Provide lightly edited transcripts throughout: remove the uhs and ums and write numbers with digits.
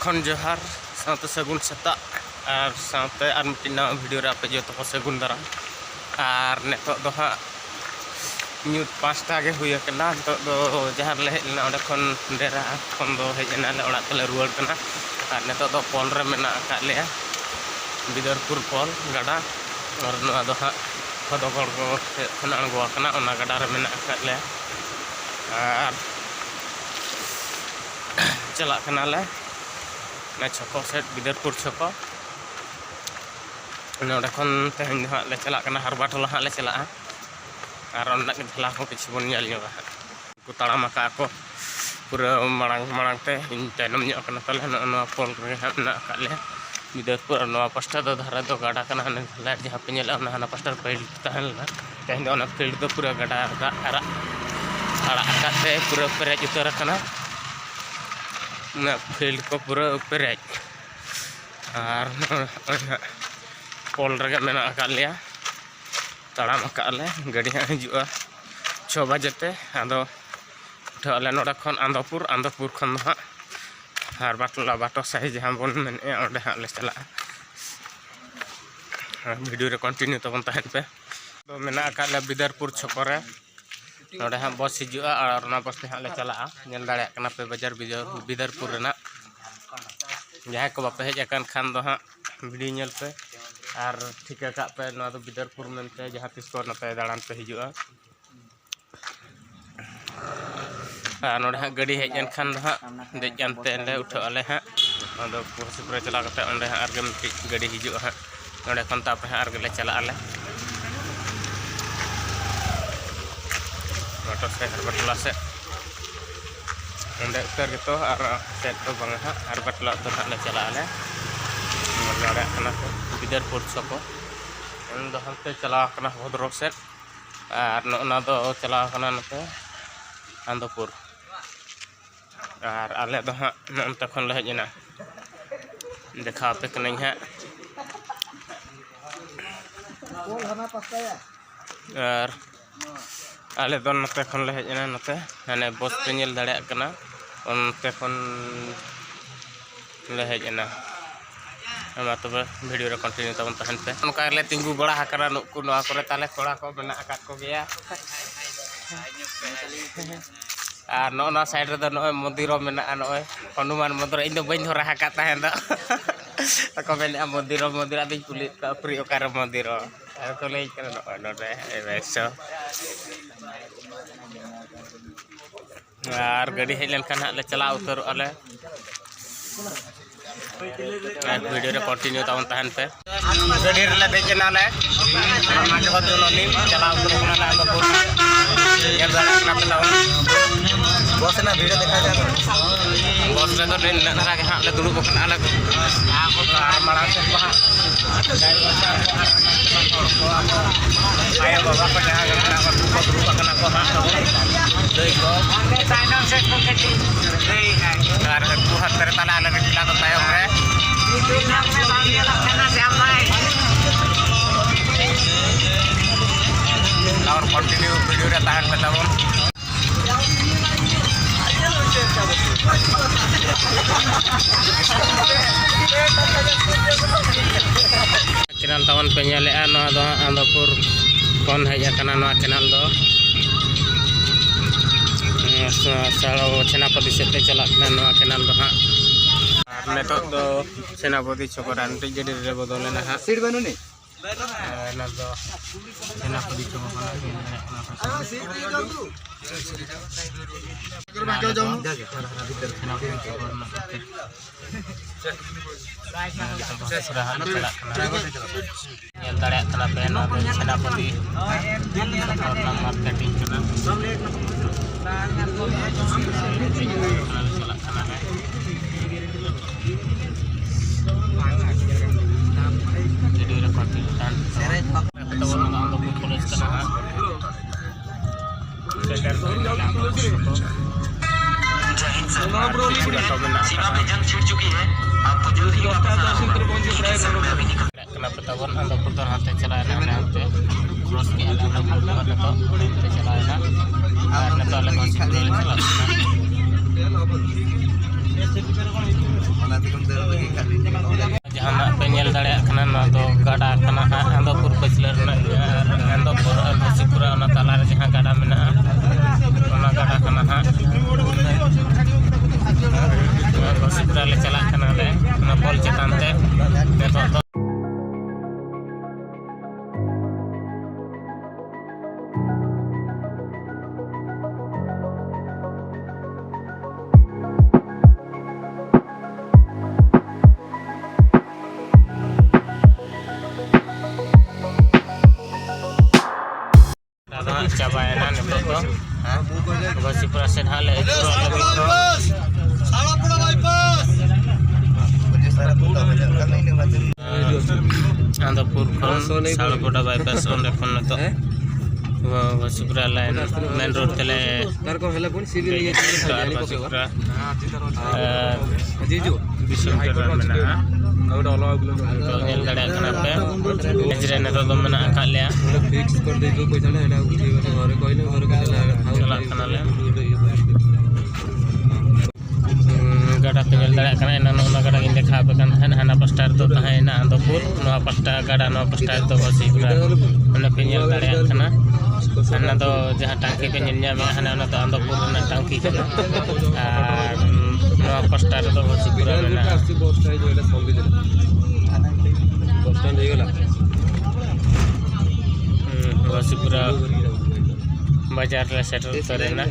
खन जोहार साथ सगुन सेता और साथ और मिट्टी नवा वीडियो रे आपे जो तो सगुन दारा और नेतो दो हाँ न्यूट 5टा गे हुई कना तो जहाँ ले हेजना ओडे खन डेरा खन दो हेजना ले ओड़ा तले रुआड़ कना और नेतो दो पोल रे मेना का ले बिदरपुर पोल गड़ा और नवा दो हाँ खदगड़ को खन अणगो कना ओना गड़ा रे मेना का ले और चला कना ले ना छको सेट बिदरपुर छको नोडे खन तेहन हाँ ले चला कना हरबा टोला हाँ ले चला और झला को किसी बन को ताड़ाम को पूरा मांग मांग ते तैनम तले पोल ले बिदरपुर पास्टा दो धारा दो गाड़ा लाइट जहाँ पे हाँ पास्टा फील्ड तहन तेहन फील्ड दो पूरा गाड़ा आड़ा आड़ाते पूरा पेरेज उतर फील्ड को पूरा पेरेज और पोल रगे मेना लिया ताड़ाम ले गाड़ी हाँ हजूँ 6 बजे आदो उठाले नोड़ा खन आंदोपुर खन हाँ हरबा टोला बाटो साही जहाँ बन मेने ओंडे हाँ ले चला वीडियो रे कंटिन्यू तबन तहन पे तो मेना ले बिदरपुर छकोरे नोड़े हाँ बस हजूँ और बस ते हाँ ले चला नेल दाड़े कना पे बाजार बिदरपुर रेना जहाँ को बापे हेज अकान खान दो हाँ वीडियो नेल पे और ठिका का पे ना तो बिदरपुर मेनते जहाँ तीस को नते दाड़ान पे हजूँ नोड़े हाँ गाड़ी हेजन खान हाँ देजानते ले उठाले हाँ अदो पुरसपुर चला करते ओंडे हाँ आरगे मिट्टी गाड़ी हजूँ हाँ नोड़े खन तापरे हाँ आरगे ले चला आले मोटर से हरबटला से ओंडे उतर के तो और सेट तो बंग हाँ हरबटला तो हाँ ले चला आले नोड़े खाना को बिदरपुर छको दो हंते चला करना भद्रक सेट और ना दो चला करना नते आंदोपुर और आले दो हाँ नंत खन ले हेजना देखा पे कने हाँ और आले दो नते खन ले हेजना नते हाने बस पे नेल दाड़े कना उनते खन ले हेजना हमा तबे वीडियो रे कंटिन्यू तबन तहन पे उनका ले तिंगु बड़ा हकरा नुकु नवा करे ताले थोड़ा को बना आकात को गया और ना साइड रे नो मंदिर मेना नो हनुमान मंदिर इन बइन धरा हका तहन द तको मेना मंदिर आदिन कुली प्री ओकार मंदिर को ले नो नोडे बेसो और गाड़ी हेलन खान ले चला उतर आले वीडियो रे कंटिन्यू तवन तहन पे गाड़ी रे ले देजना ले माके बदलोनी चला उतर कोना ले आंदोपुर ये दाड़ा ना तवन बस ना वीडियो देखा जा बस रे तो ट्रेन नारा के हां ले दुड़ु को कना ले को माड़ा से को हां आया बाबा को जहां गना को दुड़ु को कना को हां दई को साइनल से को केटी दई कार को हतर तना ले निकला तो तायम रे नाम से बांगे लखना श्याम भाई और कंटिन्यू वीडियो रे ताहन पे तबन चैनल तवन पे नेले नवा दो आंदोपुर कौन हेज कना नवा चैनल दो साड़ो सेनापति सेते चला नवा चैनल दो हाँ नेतो दो सेनापति छोकरा नटी गडी रे बदले ना हाँ सीट बनुनी ना दो सेनापति छोकरा सीमा पे जंग छिड़ चुकी है। आपको जल्द ही बतावन आंदोपुर तो हाथे चलाए ना हाथे क्रॉस के आंदोपुर तो हाथे चलाए ना और नेता ले चला कना ना दो गाड़ा कना आंदोपुर पछले आंदोपुर घसीपुरा ना ताला रे जहां गाड़ा मेना ओना गाड़ा कना हा घसीपुरा ले चला कना ले ना बॉल चेतान ते नेतो cabayana nih bro, gosip perasaan hal itu lebih Andapur kon Salapoda bypass onde kon to gosip lain main road tele nyel dada kana pe ejre ne to mena akale fix kar de jo paisa na eta घरे कहले घरे चला kana le गाड़ा पे nyel dada kana ena ona गाड़ा inde kha pe kan hana pastar to tahena Andapur no pasta गाड़ा no pastar to gosipura ona pe nyel dada kana hana to jahan tangki pe nyel nya hana ona to Andapur na tangki kana no pastar to gosipura na Ghasipura बाजार ले settle करेना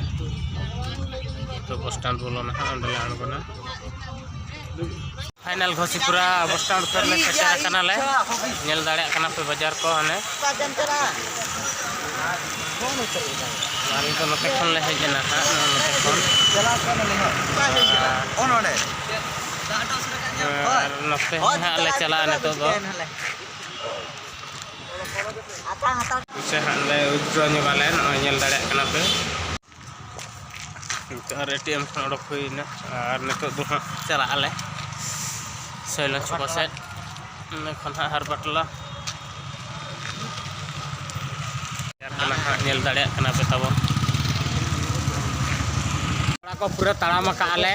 तो bus stand बोलो ना अंदर आणगोना final Ghasipura bus stand कर ले settle कना ले नेल दाड़े कना पे बाजार को हने मारी तो नते खन ले हेजना हा नते खन चला कना ले ओनोने नते हा ले चला ने तो saya le ujronya balen nyel dada kana pe ar ATM odok hoina ar neto do chala ale soilan chupa set ekhon har batla kana nyel dada kana pe tabo ko pura tarama ka ale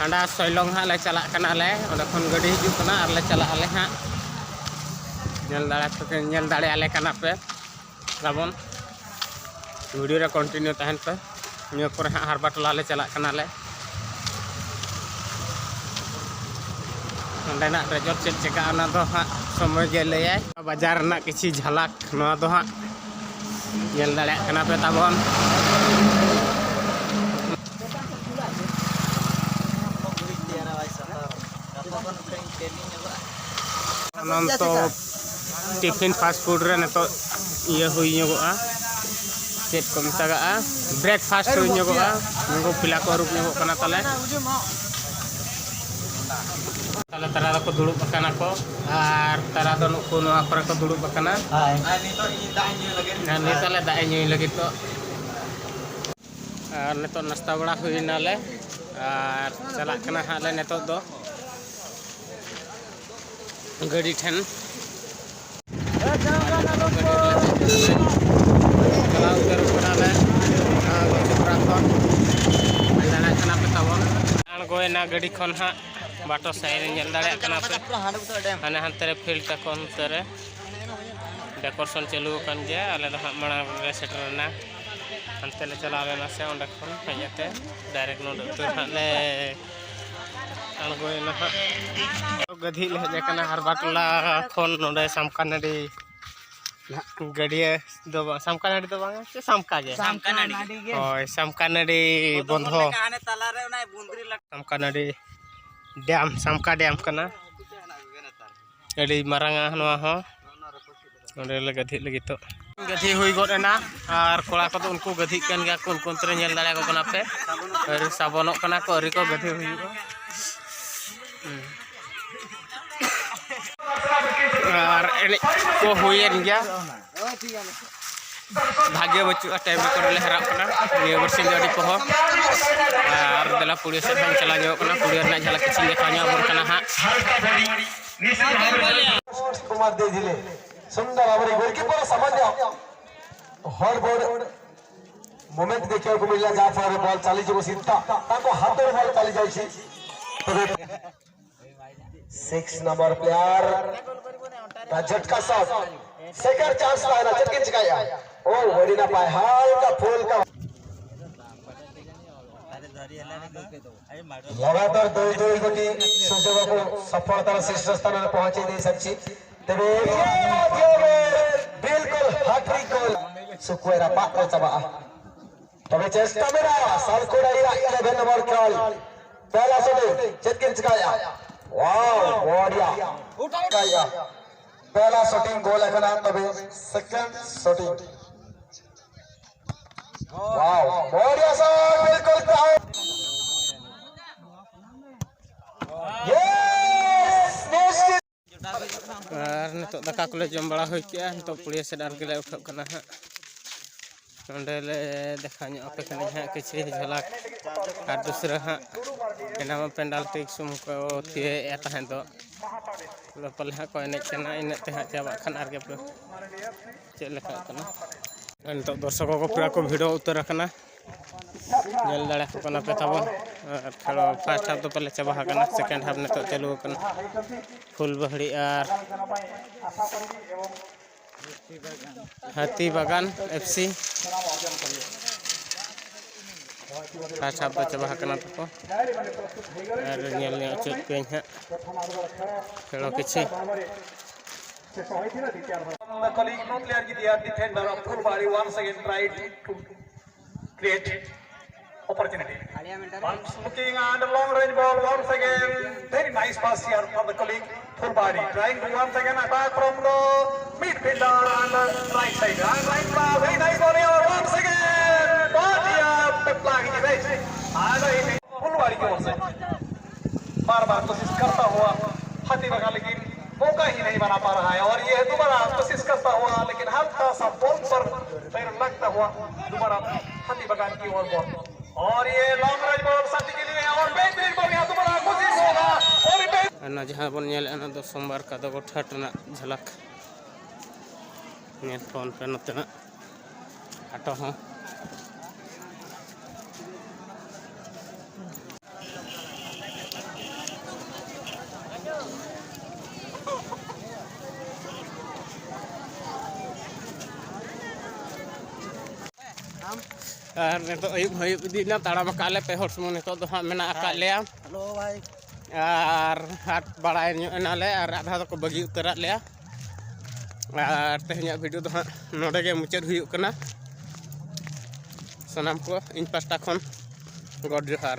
anda soilong ha le chala kana ale onde khon gadi hiju kana ar le chala ale ha nyel dada ale kana pe sabon video re continue tahan pe nyo pore har batla le chala kana le onde na rejot cek ceka ana do ha somoy ge le ay bajar na kichi jhalak no do ha nyel dada kana pe tabon nonto tiffin fast food रे नतो ये हुई ñogoa चेत को मतागा breakfast हुई ñogoa ngo पिला को रुप ñogok kana tale tale tara ko dulub kana ko ar tara do nuku no akora ko dulub kana ani to i da ñuy lagi ani tale da ñuy lagi to ar neto nasta bada huई nale ar chala kana hale neto do gadi then ना गाड़ी खन हाँ बाटो side nail दाड़े कना पे हाने हानते रे field तक अंते रे डेकोरेशन चालू कान गया आले द माना रे सेटरना हानते ले चला लेना से ओंडे खन हेजते डायरेक्ट नोड तो हाले अणगोयना हा गधी ले हेजे कना हर बाटला खन नोडे सामकानाडी गड़िया दो सामकानाडी दो बांगा से सामकागे ओय सामकानाडी बंधो काने तला रे ओना बुंदरी लग सामकानाडी डैम सामका डैम कना एडी मारांगा नवा हो ओंडे ले गधी लगी तो गधी हुई गोडेना आर कोला को तो उनको गधी कन गया कोन कोन तरे नेल दाड़ा को कना पे और साबनो कना को अरी को गधी हुई और एने को हुईन गया भाग्य बच्चू टाइम को ले हरा कना ये वर्षन जड़ी को और दला पुड़ी से हम चला जो कना पुड़ी ना झलक किछि देखा nya बोल कना हा कुमार दे दिले सुंदर आवरी गोलकीपर सामान्य हर बोर्ड मोमेंट देखियो को मिलला जा फर बॉल चली जो सीधा ताको हाथ रे बॉल चली जाई छी तबे 6 नंबर प्लेयर का झटका शॉट सेकंड चांस लायना चटके चिकाया ओ वडी ना पाए हल्का फूल का लगातार 2-2 गोटी सुजोग को सफलतार शीर्ष स्थान में पहुंचे दे सच्ची तेरे बिल्कुल हैट्रिक गोल सुकुएरा पात्र चबा तबे चेष्टा मेरा सालकोडाईरा 11 नंबर कॉल पहला शॉट चटके चिकाया वाओ बढ़िया काया पहला शॉटिंग गोल है ना तबे सेकंड शॉटिंग वाओ बढ़िया शॉट बिल्कुल और नितो दाका को जम बड़ा हो गया तो पुलिया से डाल के उठा करना है देखा पे किसी झलक और दूसरा हाँ एना पेंडाल टिक सुम को तीए तहन तो पल हाँ को एने इन चाबा खान पे चल लेखा नितो दर्शकों को पूरा को भिड़ो उतर दाड़ा पे तब खेल फर्स्ट हाफ तो पहले चाबा सेकेंड हाफ नितो चालू फुल बहड़ी और हाथी बागान FC फर्स्ट हाफ तो चाबा तको और चेक पे खेलो किसी The colleague no player की दिया defender of full body once again tried to create opportunity. Once looking at the long range ball once again very nice pass here for the colleague full body trying to once again attack from the midfielder on the right side and right pass very nice ball here once again बढ़िया पेपला की बेच आ गई full body की ओर से बार-बार कोशिश करता हुआ हाथी बगा लेकिन मौका ही नहीं बना पा रहा है और ये दोबारा कोशिश करता हुआ लेकिन हल्का सा बॉल पर पैर लगता हुआ दोबारा हाथी बगान की ओर बॉल और ये लॉन्ग रेंज बॉल साथी के लिए और बेहतरीन बॉल यहां दोबारा कोशिश होगा और ना जहां बन नेल ना दो सोमवार का दो ठट ना झलक नेल फोन पे नतना आटो हां और नितो अयुब अयुब दीना ताड़ाम काले पे हर समय नितो हाँ मेना आका लिया हेलो भाई और हाथ बड़ाई नाले और आधा को बगी उतरा लिया और तेहना वीडियो तो हाँ नोडे के मुचाद हुई करना सनाम को इन पास्टा खन गॉड जोहार।